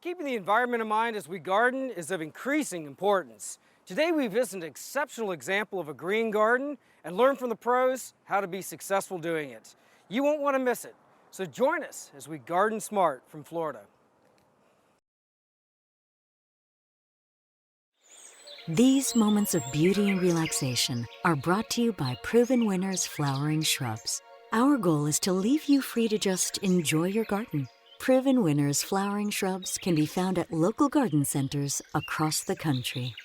Keeping the environment in mind as we garden is of increasing importance. Today we visit an exceptional example of a green garden and learn from the pros how to be successful doing it. You won't want to miss it, so join us as we garden smart from Florida. These moments of beauty and relaxation are brought to you by Proven Winners Flowering Shrubs. Our goal is to leave you free to just enjoy your garden. Proven Winners Flowering Shrubs can be found at local garden centers across the country.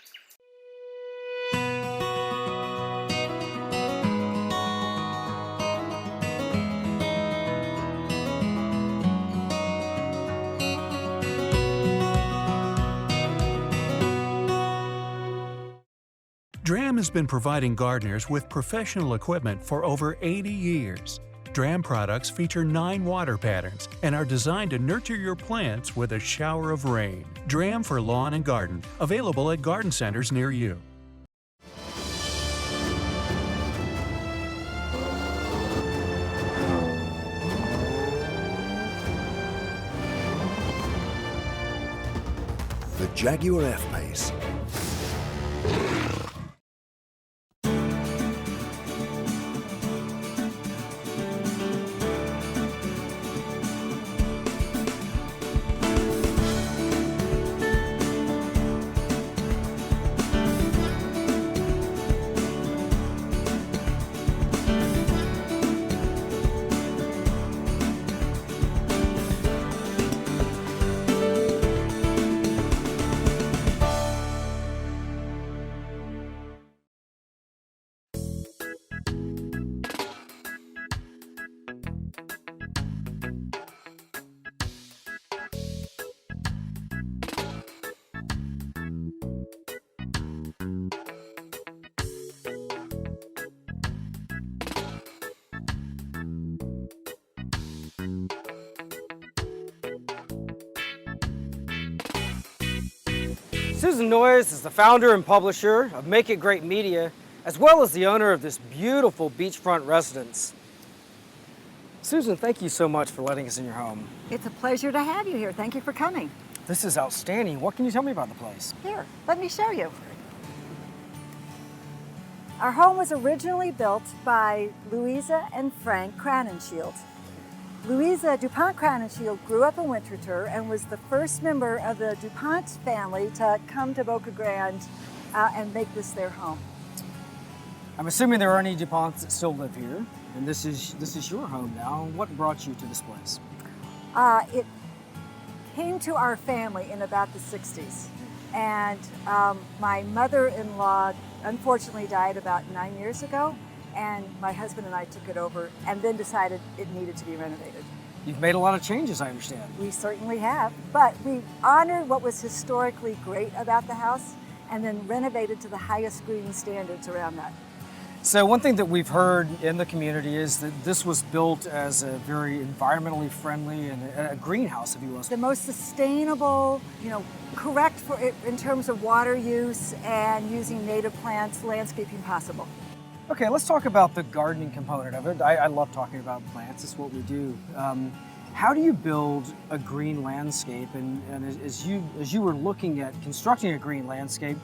DRAM has been providing gardeners with professional equipment for over 80 years. DRAM products feature 9 water patterns and are designed to nurture your plants with a shower of rain. DRAM for lawn and garden, available at garden centers near you. The Jaguar F-Pace. Susan Noyes is the founder and publisher of Make It Great Media, as well as the owner of this beautiful beachfront residence. Susan, thank you so much for letting us in your home. It's a pleasure to have you here. Thank you for coming. This is outstanding. What can you tell me about the place? Here, let me show you. Our home was originally built by Louisa and Frank Crowninshield. Louisa DuPont Crowninshield grew up in Winterthur and was the first member of the DuPont family to come to Boca Grande and make this their home. I'm assuming there are any DuPonts that still live here, and this is your home now. What brought you to this place? It came to our family in about the 60s, and my mother-in-law unfortunately died about 9 years ago, and my husband and I took it over and then decided it needed to be renovated. You've made a lot of changes, I understand. We certainly have, but we honored what was historically great about the house and then renovated to the highest green standards around that. So one thing that we've heard in the community is that this was built as a very environmentally friendly and a greenhouse, if you will. The most sustainable, correct for in terms of water use and using native plants, landscaping possible. Okay, let's talk about the gardening component of it. I love talking about plants, it's what we do. How do you build a green landscape? And as you were looking at constructing a green landscape,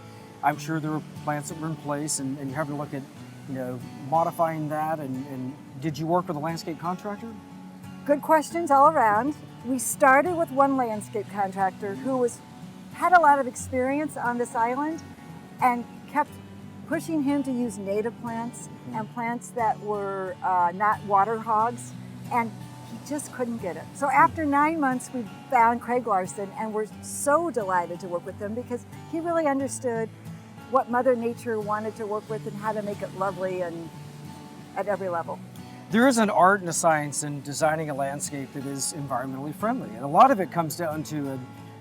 I'm sure there were plants that were in place and you're having to look at modifying that. And did you work with a landscape contractor? Good questions all around. We started with one landscape contractor who had a lot of experience on this island and kept pushing him to use native plants and plants that were not water hogs, and he just couldn't get it. So after 9 months, we found Craig Larson, and we're so delighted to work with him because he really understood what Mother Nature wanted to work with and how to make it lovely and at every level. There is an art and a science in designing a landscape that is environmentally friendly, and a lot of it comes down to a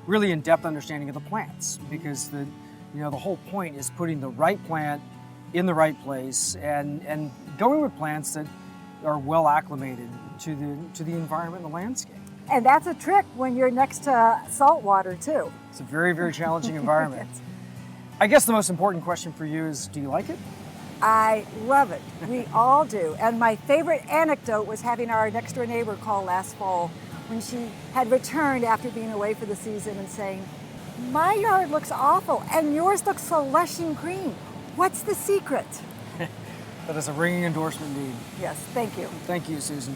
really in-depth understanding of the plants, because the whole point is putting the right plant in the right place and going with plants that are well acclimated to the environment and the landscape. And that's a trick when you're next to salt water too. It's a very, very challenging environment. I guess the most important question for you is, do you like it? I love it. We all do. And my favorite anecdote was having our next door neighbor call last fall when she had returned after being away for the season and saying, "My yard looks awful and yours looks so lush and green. What's the secret?" That is a ringing endorsement indeed. Yes, thank you. Thank you, Susan.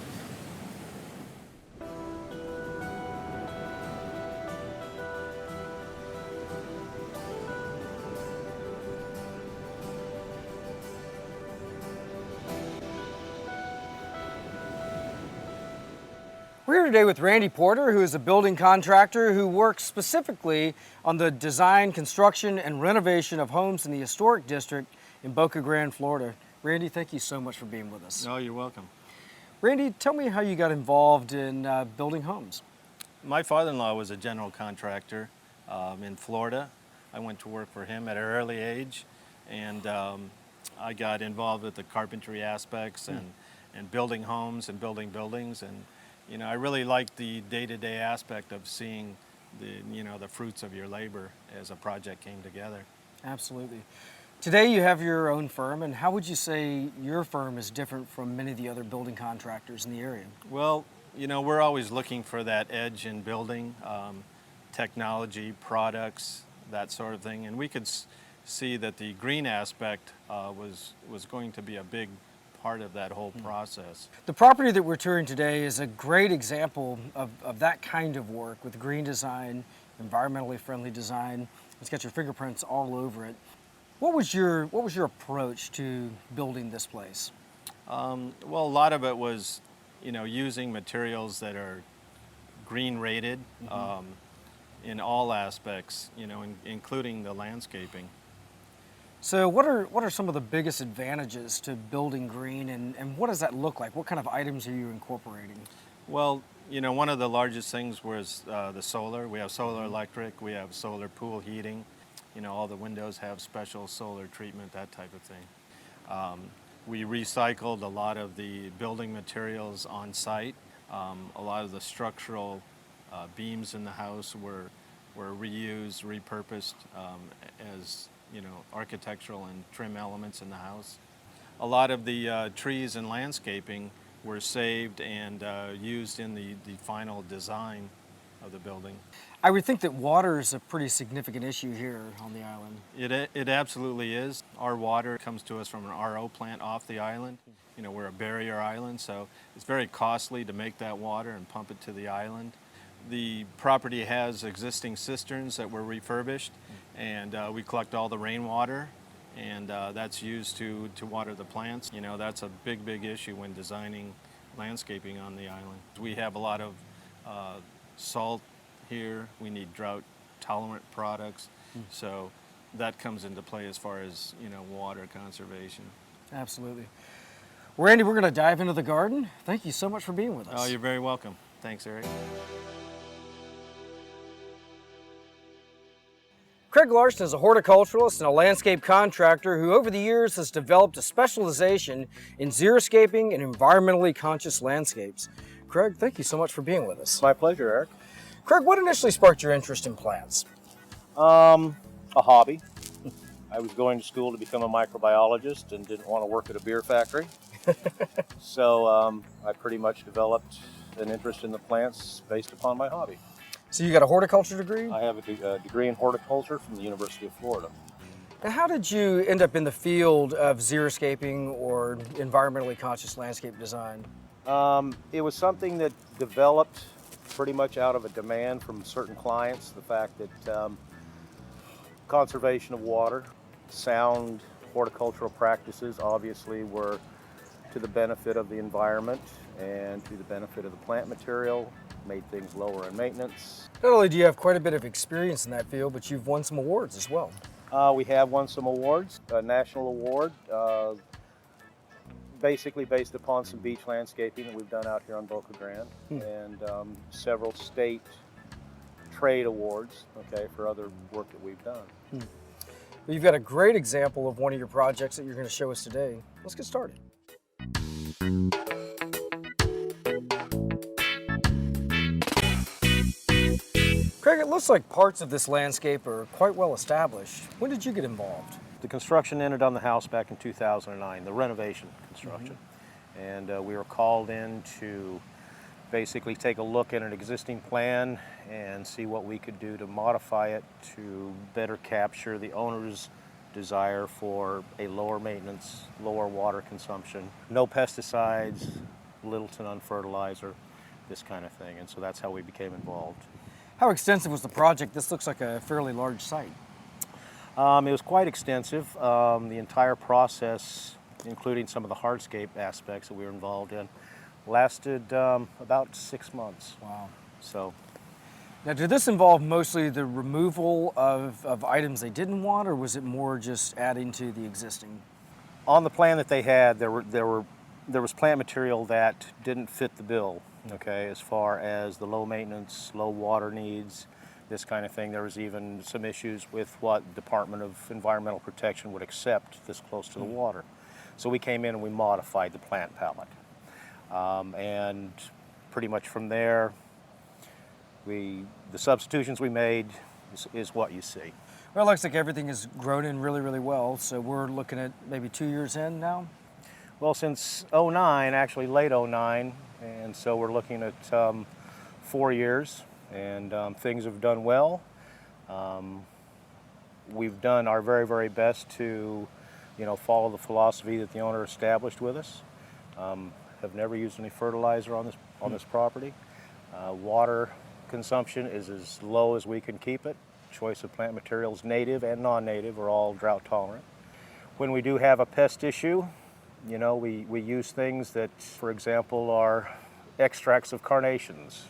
We're here today with Randy Porter, who is a building contractor who works specifically on the design, construction, and renovation of homes in the historic district in Boca Grande, Florida. Randy, thank you so much for being with us. No, you're welcome. Randy, tell me how you got involved in building homes. My father-in-law was a general contractor in Florida. I went to work for him at an early age, and I got involved with the carpentry aspects and building homes and building buildings. And you know, I really liked the day-to-day aspect of seeing the fruits of your labor as a project came together. Absolutely. Today you have your own firm, and how would you say your firm is different from many of the other building contractors in the area? Well, you know, we're always looking for that edge in building, technology, products, that sort of thing. And we could see that the green aspect was going to be a big part of that whole process. The property that we're touring today is a great example of that kind of work with green design, environmentally friendly design. It's got your fingerprints all over it. What was your approach to building this place? Well, a lot of it was, you know, using materials that are green rated in all aspects, you know, including the landscaping. So what are some of the biggest advantages to building green, and what does that look like? What kind of items are you incorporating? Well, you know, one of the largest things was the solar. We have solar electric, we have solar pool heating. You know, all the windows have special solar treatment, that type of thing. We recycled a lot of the building materials on site. A lot of the structural beams in the house were reused, repurposed as, you know, architectural and trim elements in the house. A lot of the trees and landscaping were saved and used in the final design of the building. I would think that water is a pretty significant issue here on the island. It absolutely is. Our water comes to us from an RO plant off the island. You know, we're a barrier island, so it's very costly to make that water and pump it to the island. The property has existing cisterns that were refurbished, and we collect all the rainwater, and that's used to water the plants. You know, that's a big issue when designing landscaping on the island. We have a lot of salt here. We need drought tolerant products, so that comes into play as far as, you know, water conservation. Absolutely. Well, Randy, we're going to dive into the garden. Thank you so much for being with us. Oh, you're very welcome. Thanks, Eric. Craig Larson is a horticulturalist and a landscape contractor who over the years has developed a specialization in xeriscaping and environmentally conscious landscapes. Craig, thank you so much for being with us. My pleasure, Eric. Craig, what initially sparked your interest in plants? A hobby. I was going to school to become a microbiologist and didn't want to work at a beer factory. So I pretty much developed an interest in the plants based upon my hobby. So you got a horticulture degree? I have a degree in horticulture from the University of Florida. Now, how did you end up in the field of xeriscaping or environmentally conscious landscape design? It was something that developed pretty much out of a demand from certain clients. The fact that conservation of water, sound horticultural practices obviously were to the benefit of the environment and to the benefit of the plant material, made things lower in maintenance. Not only do you have quite a bit of experience in that field, but you've won some awards as well. We have won some awards, a national award, basically based upon some beach landscaping that we've done out here on Boca Grande, and several state trade awards, okay, for other work that we've done. Well, you've got a great example of one of your projects that you're going to show us today. Let's get started. Craig, it looks like parts of this landscape are quite well established. When did you get involved? The construction ended on the house back in 2009, the renovation construction. And we were called in to basically take a look at an existing plan and see what we could do to modify it to better capture the owner's desire for a lower maintenance, lower water consumption, no pesticides, little to none fertilizer, this kind of thing. And so that's how we became involved. How extensive was the project? This looks like a fairly large site. It was quite extensive. The entire process, including some of the hardscape aspects that we were involved in, lasted about 6 months. Wow. So, Now, did this involve mostly the removal of items they didn't want, or was it more just adding to the existing? on the plan that they had, there was plant material that didn't fit the bill. Okay, as far as the low maintenance, low water needs, this kind of thing. There was even some issues with what Department of Environmental Protection would accept this close to the water. So we came in and we modified the plant palette. And pretty much from there, the substitutions we made is what you see. Well, it looks like everything has grown in really, really well. So we're looking at maybe 2 years in now. Well, since '09, actually late '09, and so we're looking at 4 years, and things have done well. We've done our very, very best to, follow the philosophy that the owner established with us. Have never used any fertilizer on this property. Water consumption is as low as we can keep it. Choice of plant materials, native and non-native, are all drought tolerant. When we do have a pest issue, we use things that, for example, are extracts of carnations,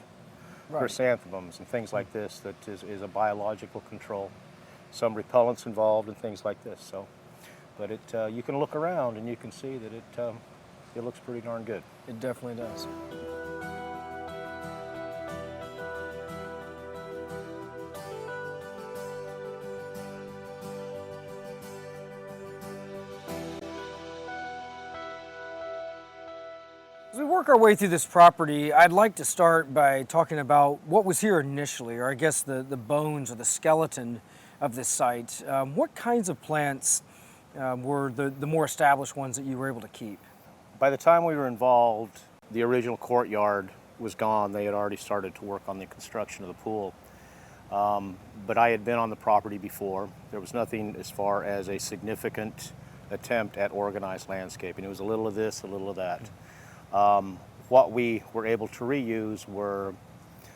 chrysanthemums, and things like this that is a biological control. Some repellents involved and things like this. So, but you can look around and you can see that it looks pretty darn good. It definitely does. As we work our way through this property, I'd like to start by talking about what was here initially, or I guess the bones or the skeleton of this site. What kinds of plants were the more established ones that you were able to keep? By the time we were involved, the original courtyard was gone. They had already started to work on the construction of the pool. But I had been on the property before. There was nothing as far as a significant attempt at organized landscaping. It was a little of this, a little of that. What we were able to reuse were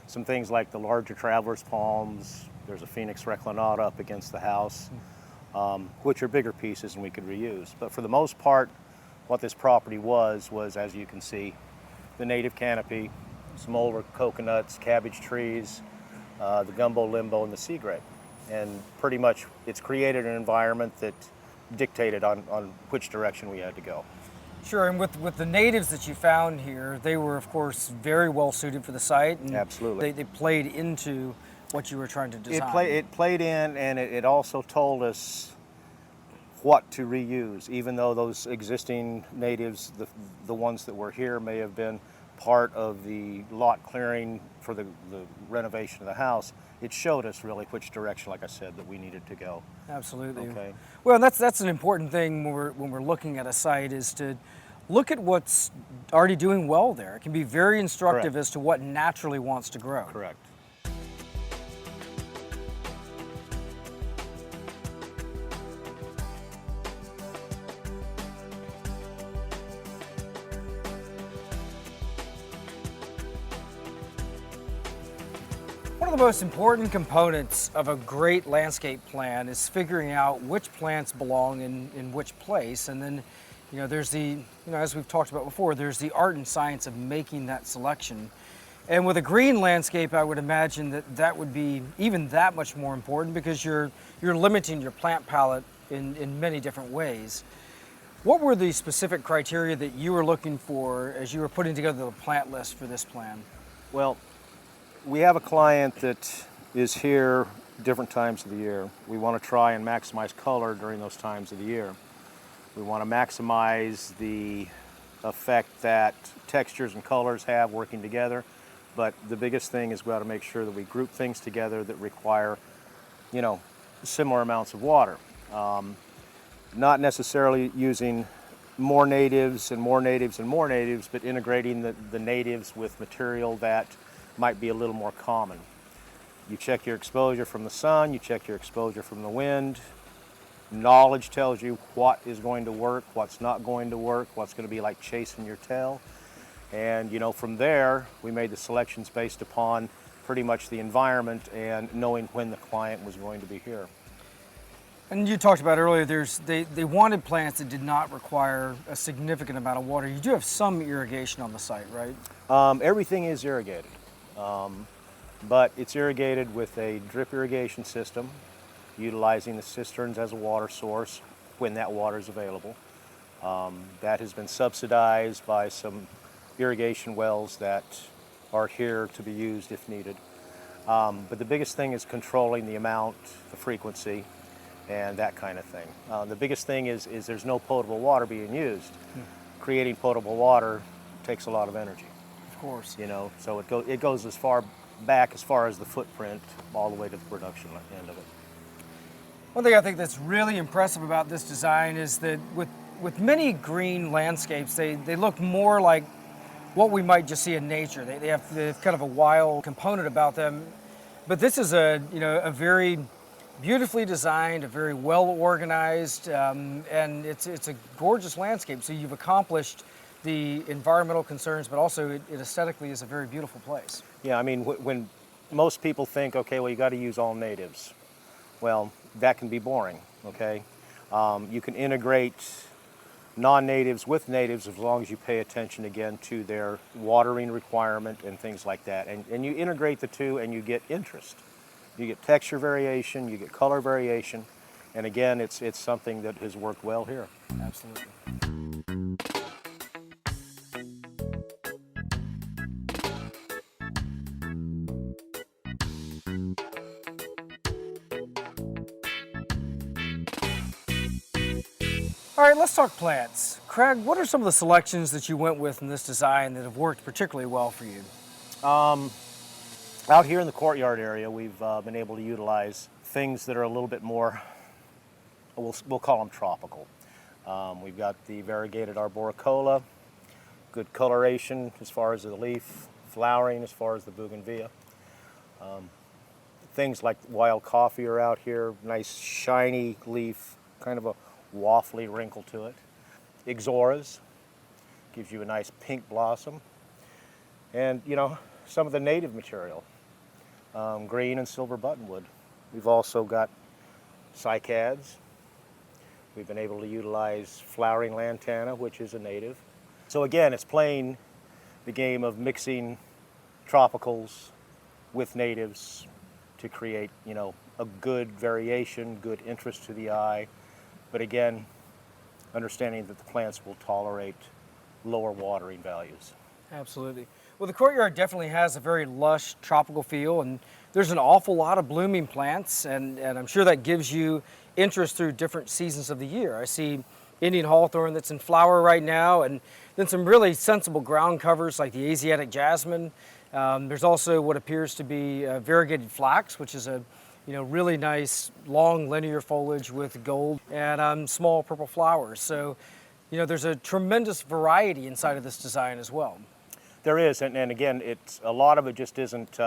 some things like the larger traveler's palms. There's a Phoenix reclinata up against the house, which are bigger pieces and we could reuse. But for the most part, what this property was, as you can see, the native canopy, some older coconuts, cabbage trees, the gumbo limbo, and the sea grape. And pretty much it's created an environment that dictated on which direction we had to go. Sure, and with the natives that you found here, they were, of course, very well suited for the site. And absolutely. They played into what you were trying to design. It played in, and it also told us what to reuse, even though those existing natives, the ones that were here, may have been part of the lot clearing for the renovation of the house. It showed us really which direction, like I said, that we needed to go. Absolutely. Okay. Well, that's an important thing when we're looking at a site, is to look at what's already doing well there. It can be very instructive Correct. as to what naturally wants to grow. Correct. One of the most important components of a great landscape plan is figuring out which plants belong in which place, and then there's the, as we've talked about before, there's the art and science of making that selection. And with a green landscape, I would imagine that would be even that much more important, because you're limiting your plant palette in many different ways. What were the specific criteria that you were looking for as you were putting together the plant list for this plan? Well, we have a client that is here different times of the year. We want to try and maximize color during those times of the year. We want to maximize the effect that textures and colors have working together. But the biggest thing is we ought to make sure that we group things together that require, similar amounts of water. Not necessarily using more natives and more natives and more natives, but integrating the natives with material that might be a little more common. You check your exposure from the sun, you check your exposure from the wind. Knowledge tells you what is going to work, what's not going to work, what's going to be like chasing your tail. And you know, from there, we made the selections based upon pretty much the environment and knowing when the client was going to be here. And you talked about earlier, they wanted plants that did not require a significant amount of water. You do have some irrigation on the site, right? Everything is irrigated, but it's irrigated with a drip irrigation system, utilizing the cisterns as a water source when that water is available. That has been subsidized by some irrigation wells that are here to be used if needed. But the biggest thing is controlling the amount, the frequency, and that kind of thing. The biggest thing is there's no potable water being used. Creating potable water takes a lot of energy. Of course. You know, so it goes as far back as far as the footprint, all the way to the production end of it. One thing I think that's really impressive about this design is that with many green landscapes, they look more like what we might just see in nature. They have kind of a wild component about them. But this is a very beautifully designed, a very well organized, and it's a gorgeous landscape. So you've accomplished the environmental concerns, but also it aesthetically is a very beautiful place. Yeah, I mean, when most people think, okay, well, you got to use all natives. Well, that can be boring, okay? You can integrate non-natives with natives as long as you pay attention, again, to their watering requirement and things like that. And you integrate the two and you get interest. You get texture variation, you get color variation, and again, it's something that has worked well here. Absolutely. All right, let's talk plants. Craig, what are some of the selections that you went with in this design that have worked particularly well for you? Out here in the courtyard area, we've been able to utilize things that are a little bit more, we'll call them tropical. We've got the variegated arboricola, good coloration as far as the leaf, flowering as far as the bougainvillea. Things like wild coffee are out here, nice shiny leaf, kind of a waffly wrinkle to it. Ixoras, gives you a nice pink blossom. And, you know, some of the native material, green and silver buttonwood. We've also got cycads. We've been able to utilize flowering lantana, which is a native. So again, it's playing the game of mixing tropicals with natives to create, you know, a good variation, good interest to the eye. But again, understanding that the plants will tolerate lower watering values. Absolutely. Well, the courtyard definitely has a very lush tropical feel, and there's an awful lot of blooming plants, and I'm sure that gives you interest through different seasons of the year. I see Indian hawthorn that's in flower right now, and then some really sensible ground covers like the Asiatic jasmine. There's also what appears to be variegated flax, which is a really nice long linear foliage with gold and small purple flowers. So, there's a tremendous variety inside of this design as well. There is, and again, a lot of it just isn't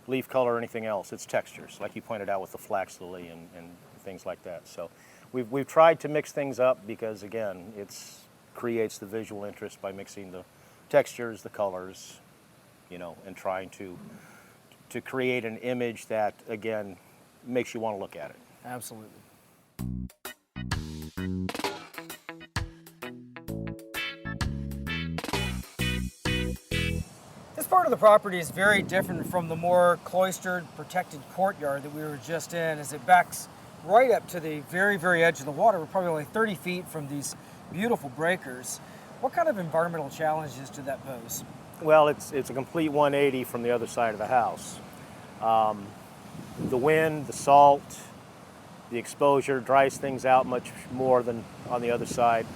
leaf color or anything else. It's textures, like you pointed out with the flax lily and things like that. So we've tried to mix things up because, again, it creates the visual interest by mixing the textures, the colors, and trying to create an image that, again, makes you want to look at it. Absolutely. This part of the property is very different from the more cloistered, protected courtyard that we were just in, as it backs right up to the very, very edge of the water. We're probably only 30 feet from these beautiful breakers. What kind of environmental challenges did that pose? Well, it's a complete 180 from the other side of the house. The wind, the salt, the exposure dries things out much more than on the other side.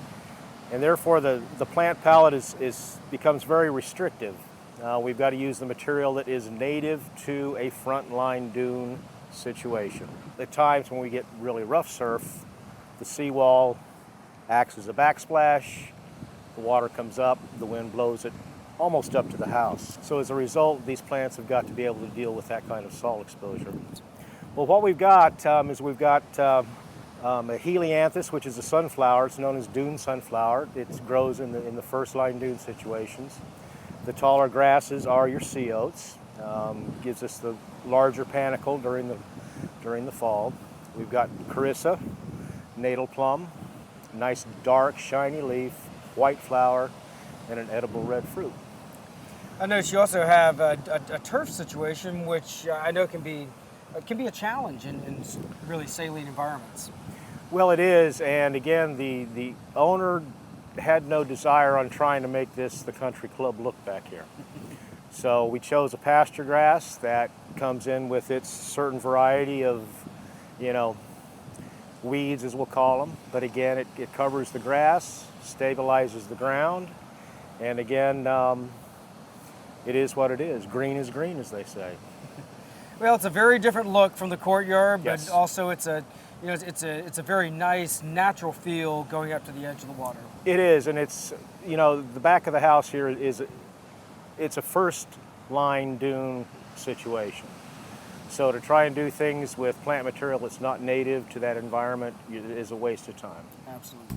And therefore the plant palette becomes very restrictive. We've got to use the material that is native to a frontline dune situation. At times when we get really rough surf, the seawall acts as a backsplash. The water comes up, the wind blows it almost up to the house. So as a result, these plants have got to be able to deal with that kind of salt exposure. Well, what we've got is we've got a helianthus, which is a sunflower. It's known as dune sunflower. It grows in the first line dune situations. The taller grasses are your sea oats. Gives us the larger panicle during the fall. We've got carissa, natal plum, nice dark shiny leaf, white flower, and an edible red fruit. I notice you also have a turf situation, which I know can be a challenge in really saline environments. Well, it is, and again, the owner had no desire on trying to make this the country club look back here. So we chose a pasture grass that comes in with its certain variety of, weeds, as we'll call them. But again, it covers the grass, stabilizes the ground, and again, it is what it is. Green is green, as they say. Well, it's a very different look from the courtyard, Yes. but also it's a very nice natural feel going up to the edge of the water. It is, and it's, the back of the house here it's a first line dune situation. So to try and do things with plant material that's not native to that environment is a waste of time. Absolutely.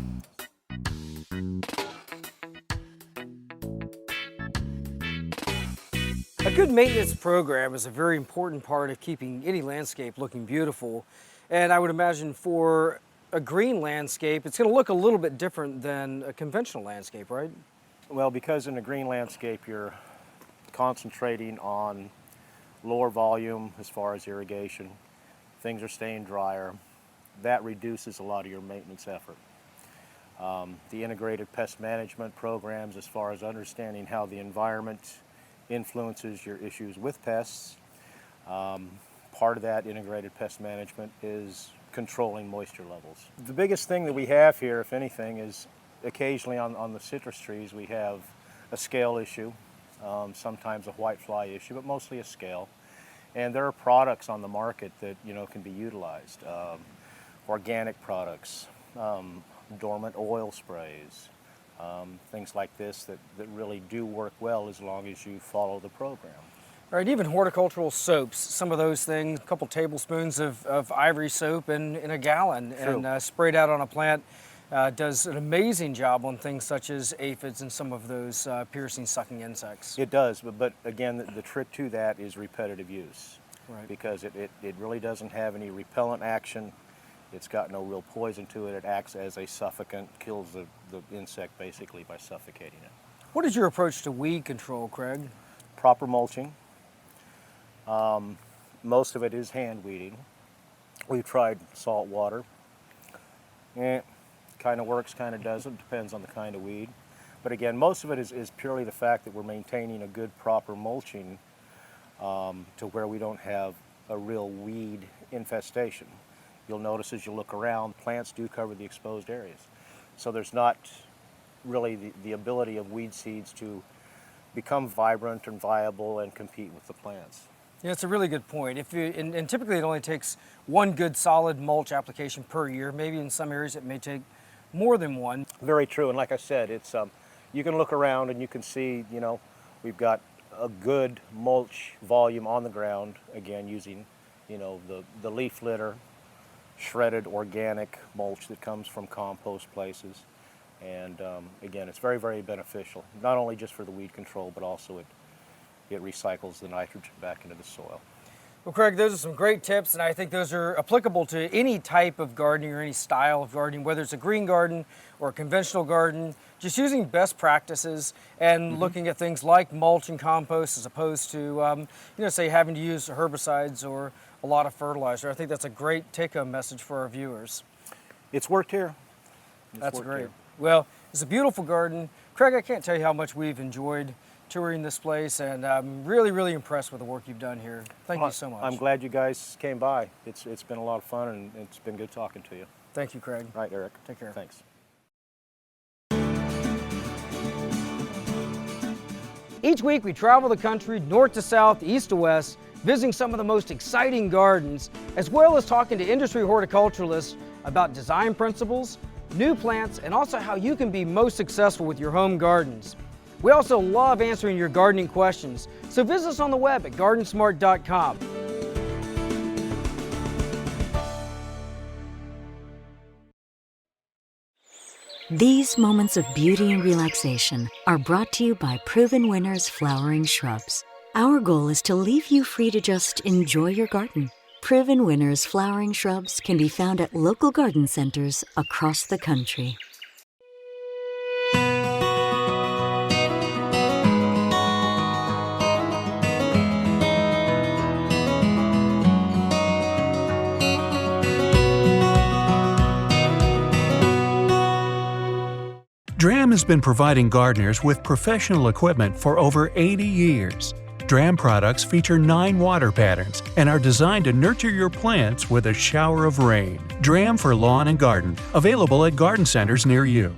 A good maintenance program is a very important part of keeping any landscape looking beautiful. And I would imagine for a green landscape, it's going to look a little bit different than a conventional landscape, right? Well, because in a green landscape, you're concentrating on lower volume as far as irrigation. Things are staying drier. That reduces a lot of your maintenance effort. The integrated pest management programs, as far as understanding how the environment influences your issues with pests, part of that integrated pest management is controlling moisture levels. The biggest thing that we have here, if anything, is occasionally on the citrus trees we have a scale issue, sometimes a white fly issue, but mostly a scale. And there are products on the market that can be utilized. Organic products, dormant oil sprays, things like this that really do work well as long as you follow the program. Right, even horticultural soaps, some of those things, a couple tablespoons of ivory soap in a gallon. True. And sprayed out on a plant does an amazing job on things such as aphids and some of those piercing, sucking insects. It does, but again, the trick to that is repetitive use. Right. Because it really doesn't have any repellent action. It's got no real poison to it. It acts as a suffocant, kills the insect basically by suffocating it. What is your approach to weed control, Craig? Proper mulching. Most of it is hand weeding. We've tried salt water. Kind of works, kind of doesn't. Depends on the kind of weed. But again, most of it is purely the fact that we're maintaining a good, proper mulching to where we don't have a real weed infestation. You'll notice as you look around, plants do cover the exposed areas. So there's not really the ability of weed seeds to become vibrant and viable and compete with the plants. Yeah, it's a really good point. And typically it only takes one good solid mulch application per year. Maybe in some areas it may take more than one. Very true, and like I said, it's you can look around and you can see, we've got a good mulch volume on the ground, again using, the leaf litter, shredded organic mulch that comes from compost places. And again, it's very, very beneficial, not only just for the weed control, but also it recycles the nitrogen back into the soil. Well, Craig, those are some great tips, and I think those are applicable to any type of gardening or any style of gardening, whether it's a green garden or a conventional garden, just using best practices and looking at things like mulch and compost as opposed to, say having to use herbicides or a lot of fertilizer. I think that's a great take-home message for our viewers. It's worked here. That's great. Well, it's a beautiful garden. Craig, I can't tell you how much we've enjoyed touring this place, and I'm really, really impressed with the work you've done here. Thank you so much. I'm glad you guys came by. It's been a lot of fun, and it's been good talking to you. Thank you, Craig. Right, Eric. Take care. Thanks. Each week we travel the country north to south, east to west, visiting some of the most exciting gardens, as well as talking to industry horticulturalists about design principles, new plants, and also how you can be most successful with your home gardens. We also love answering your gardening questions, so visit us on the web at gardensmart.com. These moments of beauty and relaxation are brought to you by Proven Winners Flowering Shrubs. Our goal is to leave you free to just enjoy your garden. Proven Winners Flowering Shrubs can be found at local garden centers across the country. DRAM has been providing gardeners with professional equipment for over 80 years. DRAM products feature 9 water patterns and are designed to nurture your plants with a shower of rain. DRAM for lawn and garden, available at garden centers near you.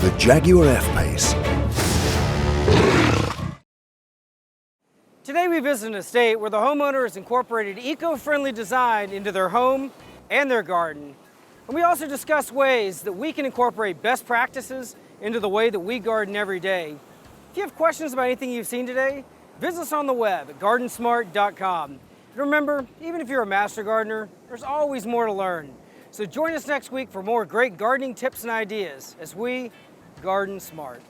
The Jaguar F-Pace. Today we visit an estate where the homeowner has incorporated eco-friendly design into their home and their garden. And we also discuss ways that we can incorporate best practices into the way that we garden every day. If you have questions about anything you've seen today, visit us on the web at gardensmart.com. And remember, even if you're a master gardener, there's always more to learn. So join us next week for more great gardening tips and ideas as we garden smart.